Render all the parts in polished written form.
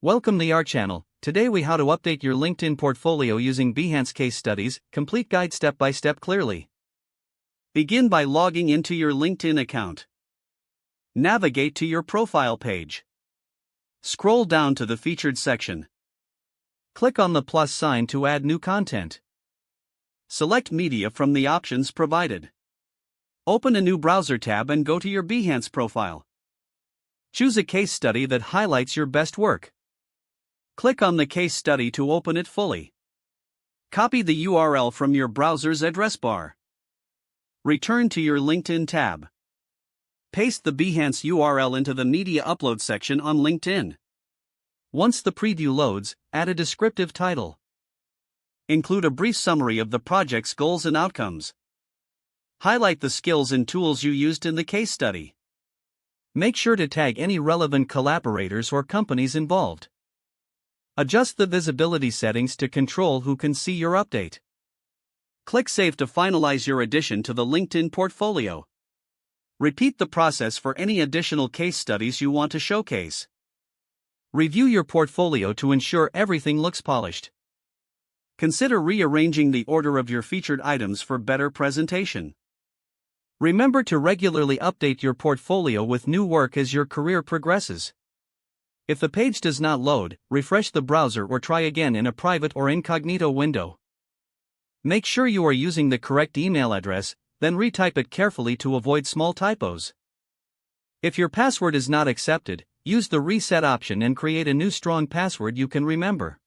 Welcome to our channel. Today we how to update your LinkedIn portfolio using Behance case studies, complete guide step by step clearly. Begin by logging into your LinkedIn account. Navigate to your profile page. Scroll down to the featured section. Click on the plus sign to add new content. Select media from the options provided. Open a new browser tab and go to your Behance profile. Choose a case study that highlights your best work. Click on the case study to open it fully. Copy the URL from your browser's address bar. Return to your LinkedIn tab. Paste the Behance URL into the media upload section on LinkedIn. Once the preview loads, add a descriptive title. Include a brief summary of the project's goals and outcomes. Highlight the skills and tools you used in the case study. Make sure to tag any relevant collaborators or companies involved. Adjust the visibility settings to control who can see your update. Click Save to finalize your addition to the LinkedIn portfolio. Repeat the process for any additional case studies you want to showcase. Review your portfolio to ensure everything looks polished. Consider rearranging the order of your featured items for better presentation. Remember to regularly update your portfolio with new work as your career progresses. If the page does not load, refresh the browser or try again in a private or incognito window. Make sure you are using the correct email address, then retype it carefully to avoid small typos. If your password is not accepted, use the reset option and create a new strong password you can remember.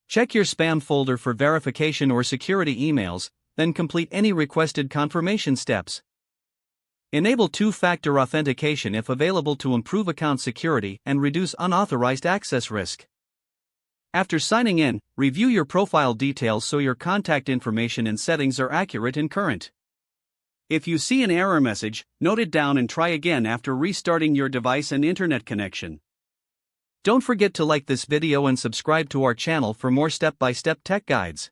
Check your spam folder for verification or security emails, then complete any requested confirmation steps. Enable two-factor authentication if available to improve account security and reduce unauthorized access risk. After signing in, review your profile details so your contact information and settings are accurate and current. If you see an error message, note it down and try again after restarting your device and internet connection. Don't forget to like this video and subscribe to our channel for more step-by-step tech guides.